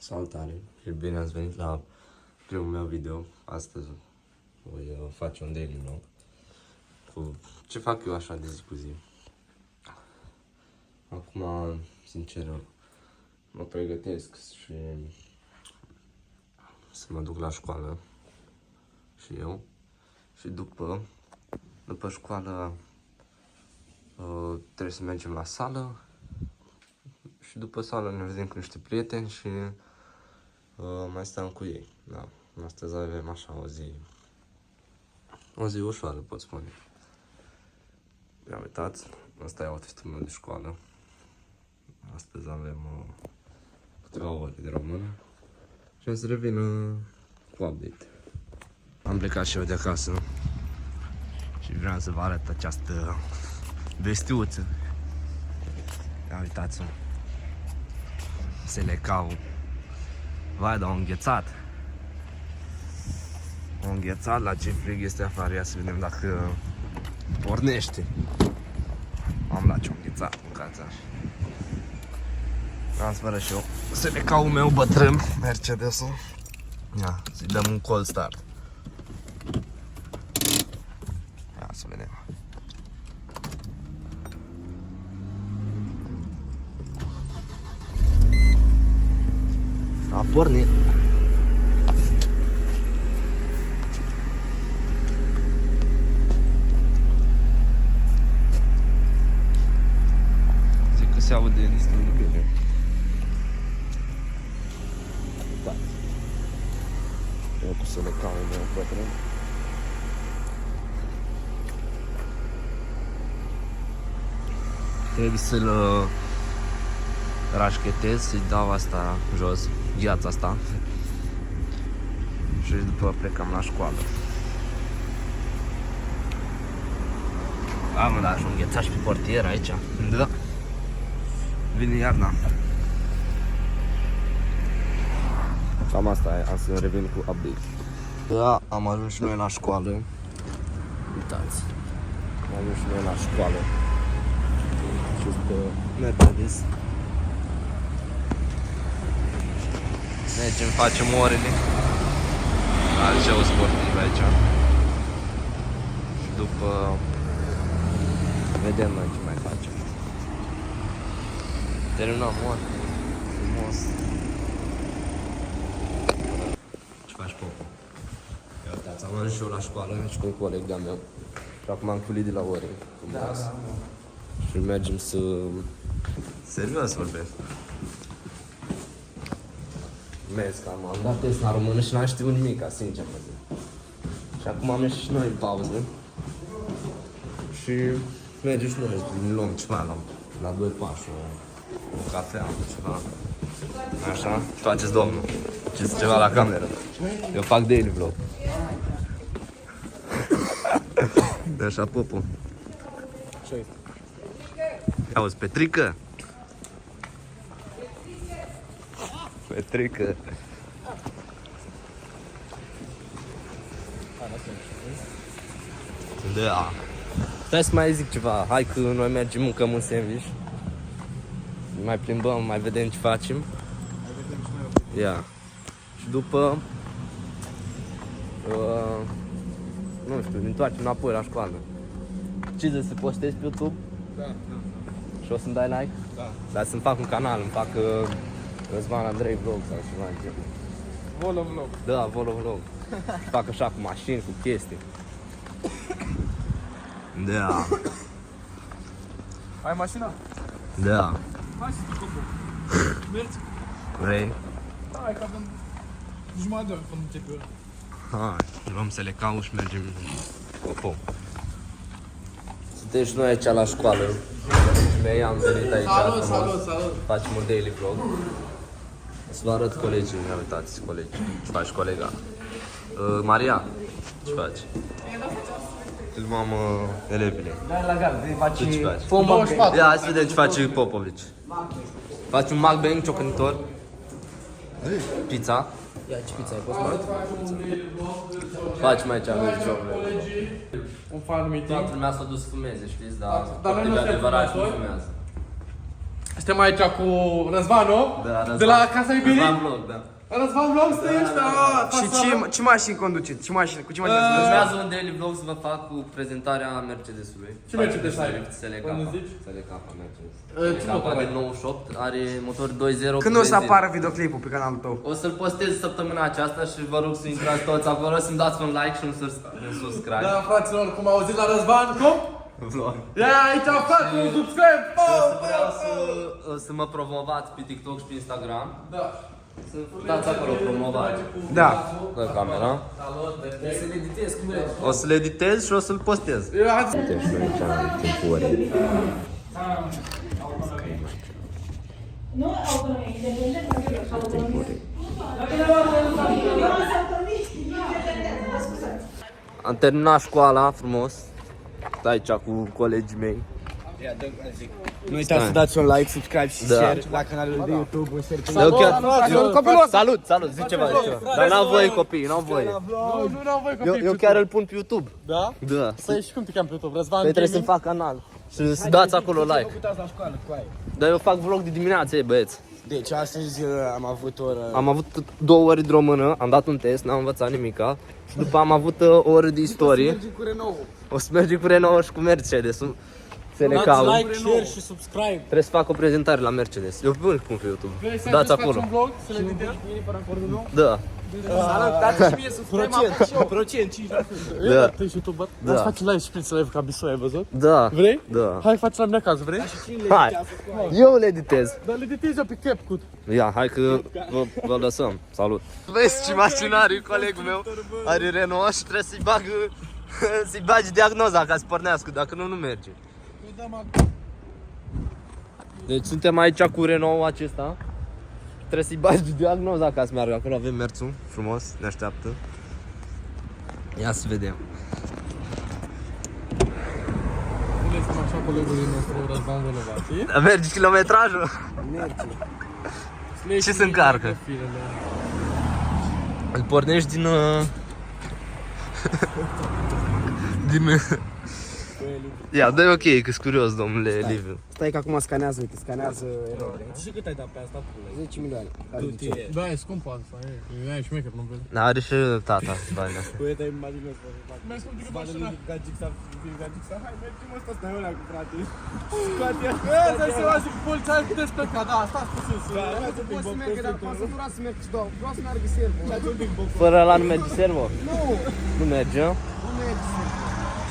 Salutare și bine ați venit la primul meu video. Astăzi voi face un daily vlog cu ce fac eu așa de zi cu zi. Acum, sincer, mă pregătesc și să mă duc la școală și eu. Și după școală trebuie să mergem la sală. Și după sală ne vedem cu niște prieteni și mai stăm cu ei. Da. Astăzi avem așa o zi ușoară, pot spune. Ia uitați, ăsta e outfit-ul meu de școală. Astăzi avem câteva ore de română și o să revin cu update. Am plecat și eu de acasă și vreau să vă arăt această vestiuță. Ia uitați-o. Selecau. Vai, dar a înghețat. A înghețat, la ce frig este afară. Ia să vedem dacă pornește. Am la ce înghețat, mâncați așa. Am spără și eu Selecau-ul meu bătrân, Mercedes-ul. Ia, să-i dăm un cold start. Ia să vedem. A pornit. Zic că se aude destul de bine. Da. Eu cu Selecau-ul meu bătrân. Trebuie să-l rașchetez, să-i dau asta jos, gheața asta. Și după plecăm la școală. Mă, dar aș îngheța și pe portier aici. Da. Vine iarna. Cam asta e, am să revin cu update. Da, am ajuns și noi la școală. Uitați. Am ajuns și noi la școală. Și după Mercedes. Mergem, facem orele la liceu sportiv aici. Și după vedem noi ce mai facem. Terminăm ore. Frumos. Ce faci, Popo? Ia uitați, am ajuns și eu la școală și cu un coleg de-a meu. Și acum am culit de la ore. Da. Și mergem să... Serios vorbesc. Mers, că am dat test la română și n-am știut nimic, sincer mă zic. Și acum am ieșit și noi în pauză. Și mergem și noi, ne luăm ceva la 2 pași, o cafea, ceva. Așa, ce faceți, domnul? Ce ceva la cameră? Eu fac daily vlog. De așa, Popo. Ce este? Auzi, Petrică? Petrică. Da. Stai să mai zic ceva. Hai că noi mergem, mâncăm un sandwich. Mai plimbăm, mai vedem ce facem. Ia. Și după nu știu, ne întoarcem înapoi la școală. Ce să postezi pe YouTube? Da. Și o să-mi dai like? Da. Dar să-mi fac un canal, îmi fac Răzvan Andrei Vlog sau ceva în genul. Volo vlog. Da, Volo Vlog. Fac așa cu mașini, cu chestii. Da. Ai mașina? Da. Hai să te copă. Mergi? Vrei? Hai că avem jumătate de oră până începe ora. Hai, luăm Selecau și mergem Popo. Suntem și noi aici la școală. Mei am venit aici. Salut. Facem un daily vlog. Să vă arăt colegii, ia uitați colegi. Ce faci, colega? Maria, ce faci? Filmam elevile. Dai la gard, faci... Tu ce faci? Fă un mukbang. Ia, hai să vedem ce face Popovici. Faci un mukbang ciocănitor. Pizza. Ia, ce pizza ai fost, mă? Faci mai aici, aveți joc. Un fan meeting. Toată lumea s-a dus să fumeze, știți, dar Dar noi nu de suntem adevărat nu fumatori? fumează. Suntem aici cu Răzvan, nu? Da, Răzvan. De la Casa Iubirii? Răzvan Vlog, da. Răzvan Vlog, stai ăștia! Și ce mașini conduceți? Ce mașini? Cu ce mașini? Urmează un daily vlog să vă fac cu prezentarea Mercedesului. Ce Mercedes ai? SLK. Unde zici? SLK Mercedes. Ce motor SLK ai? de 98, are motor 2.0. Când o să apară videoclipul pe canalul tău? O să-l postez săptămâna aceasta și vă rog să intrați toți acolo, să-mi dați un like și un subscribe. Da, fraților, cum au zis la Răzvan, cum? Vlog. Ia, aici fac un subscribe! Vreau să mă promovați pe TikTok și pe Instagram. Da. Să dați acolo promovare. Da. Dă camera. Să le editez, cum vrei. O să le editez și o să-l postez. Uite și noi aici în timpul orei. Nu autonomie, independentă, autonomie. Am terminat școala frumos. Stai aici cu colegii mei. Nu uitați să dați un like, subscribe și Da. share la canalul de YouTube, un share pe Salut, zice ceva. Dar n-am voie copii, n-am voie. Nu am voi copii. Eu chiar îl pun pe YouTube. Da? Da. Păi și cum te cheamă pe YouTube? Răzvan Păi trebuie Gaming? să-mi fac canal. Și să dați acolo like. Uitați la școală, cu aia. Dar eu fac vlog de dimineață, băieți. Deci astăzi am avut o oră... Am avut 2 ore de română, am dat un test, n-am învățat nimica. Și după am avut o oră de istorie. Mergem cu Renault. O să mergem cu Renault și cu Mercedes. Dați like, share și subscribe. Trebuie să fac o prezentare la Mercedes. Eu pun pe YouTube. Vrei să Dați faci acolo. un vlog? Să le editezi? Da. Salut, dați și mie subscribe. Procent, 5%. Da. Tu ești YouTuber? Da. Da. Să faci live și prin live ca Bisoi, ai văzut? Da. Vrei? Da. Hai, faci la mine acasă, vrei? Hai. Eu le editez. Dar le editezi eu pe CapCut. Ia, hai că vă lăsăm. Salut. Vezi ce mașină are colegul meu. Are Renault și trebuie să-i bag să-i bagi diagnoza ca să pornească, dacă nu, nu merge. Deci suntem aici cu Renault acesta. Trebuie să-i bagi diagnoza ca să meargă. Acolo avem merțul frumos, ne așteaptă. Ia să vedem. Unde suntem așa colegului nostru, Răzvan Volovaci? Merge kilometrajul? Merge. Și se încarcă. Îl pornești din... din... Ia, dă-i ok, că-s curios, domnule Liviu. Stai că acum scanează, uite, scanează erorile. Și cât ai dat pe asta? 10 milioane. Da, e scumpă asta, e șmecher, nu vezi? Are și tata banii astea. Băi, dar imaginez, Mai scump decât bani mașina. lui Gagixa, hai, mergem ăsta, stai ăla cu frate. Scoate-a. Să se oase cu poliția cât ești plecat, da, stați puțin să... Poți să mergi, dar poate să dura să mergi și două. Vreau să meargă servul. Fără ăla nu merge servo? Nu, Nu merge, nu? nu mergi servul.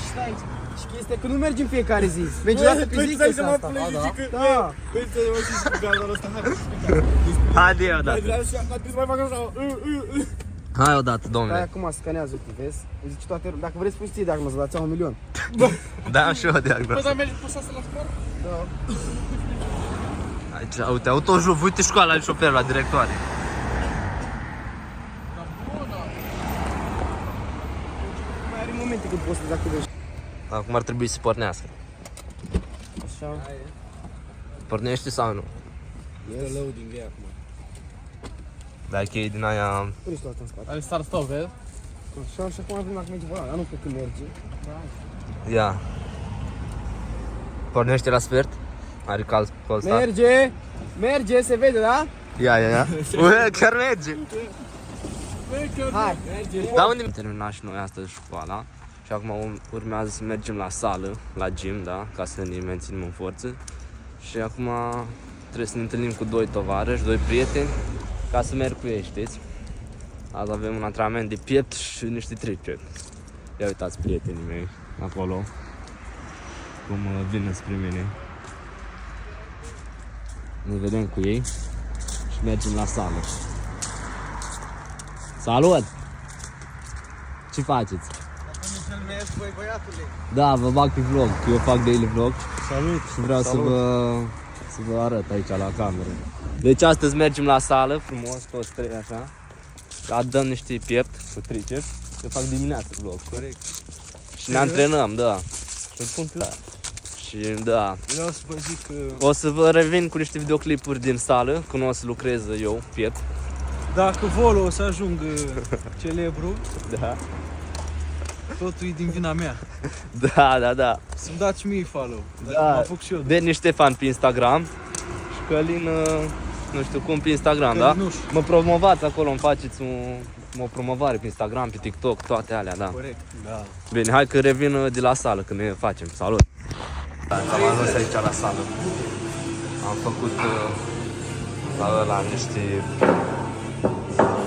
Și stai aici. Și chestia că nu mergi în fiecare zi. Mergi o dată pe zi chestia asta. Da. Păi stai, mă, și cu gardul ăsta, hai. Haide eu odată. Vreau să trebuie să mai fac așa. Hai odată, Stai domnule. acum scanează, uite, vezi? Îți zici toate, dacă vrei spui ție diagnoza, dați-o 1 milion. Da, am și eu Păi, diagnoză. dar mergi cu sasă la sport? Aici, uite, autojuv, uite școala de șofer la directoare. Mai are momente când poți să dezactivezi. Acum ar trebui să pornească. Așa. Pornește sau nu? Este loading e acum. Dacă e din aia... Pune-și toată în spate. Are start-stop, vezi? Așa, și acum avem acum merge volan, dar nu cred că merge. Ia. Pornește la sfert. Are call start. Merge! Merge, se vede, da? Ia. Ue, chiar merge. Hai! Da, unde am terminat și noi astăzi școala și acum urmează să mergem la sală, la gym, da, ca să ne menținem în forță. Și acum trebuie să ne întâlnim cu 2 tovarăși, 2 prieteni, ca să merg cu ei, știți? Azi avem un antrenament de piept și niște triceps. Ia uitați prietenii mei acolo, cum vin spre mine. Ne vedem cu ei și mergem la sală. Salut! Ce faceți? Da, vă bag pe vlog, că eu fac daily vlog. Salut! Și vreau să vă arăt aici la cameră. Deci astăzi mergem la sală, frumos, toți trei așa. Dăm niște piept cu triceps. Eu fac dimineața vlog. Corect. Și ne antrenăm, da. Îl pun pe la. Și da, Vreau să vă zic că o să vă revin cu niște videoclipuri din sală, când o să lucrez eu, piept. dacă Volo o să ajungă celebru, Da. totul e din vina mea. Da. Să-mi dați mie follow. Da. Mă apuc și eu. De niște fan pe Instagram Călin, nu știu cum, pe Instagram, da? Mă promovați acolo, îmi faceți o promovare pe Instagram, pe TikTok, toate alea, da. Corect. Da. Bine, hai că revin de la sală, că ne facem. Salut! Da, am ajuns aici la sală. Am făcut la ăla niște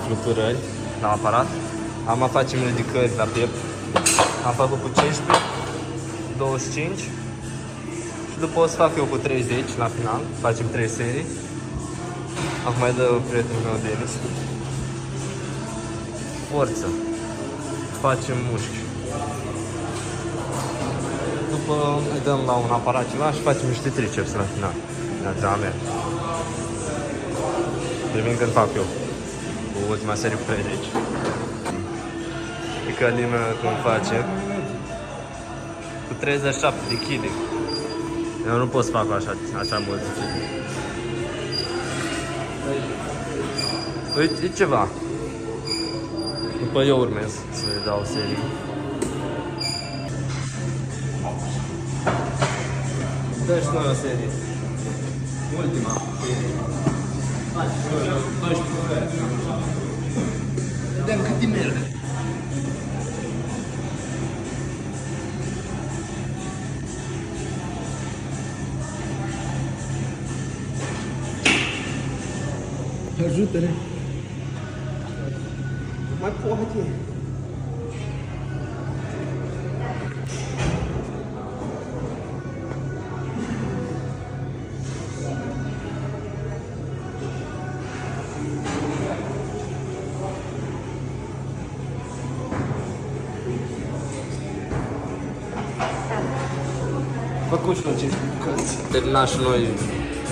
fluturări la aparat. Am facem ridicări la piept. Am făcut cu 15, 25 și după o să fac eu cu 30 la final. Facem 3 serii. Acum mai dă prietenul meu Denis. Forță. Facem mușchi. După îi dăm la un aparat ceva și facem niște triceps la final. De antrenament. Revin când fac eu. Cu ultima serie cu 30. E Călin cum face. Cu 37 de kg. Eu nu pot să fac așa mult. Uite, e ceva. După eu urmez să le dau serii. Dă și noi o serie. Ultima serie. Vedem cât merg. Ajută-ne. Mai poate. Făcut și noi 5 bucăți. Terminat și noi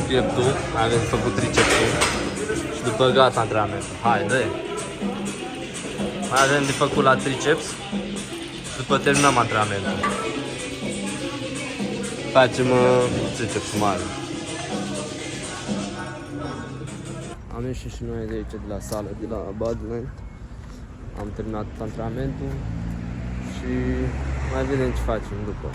pieptul, mai avem făcut tricepsul și după gata antrenamentul. Hai, dă-i! Mai avem de făcut la triceps și după terminăm antrenamentul. Facem tricepsul mare. Am ieșit și noi de aici, de la sală, de la Bodyline. Am terminat antrenamentul și mai vedem ce facem după.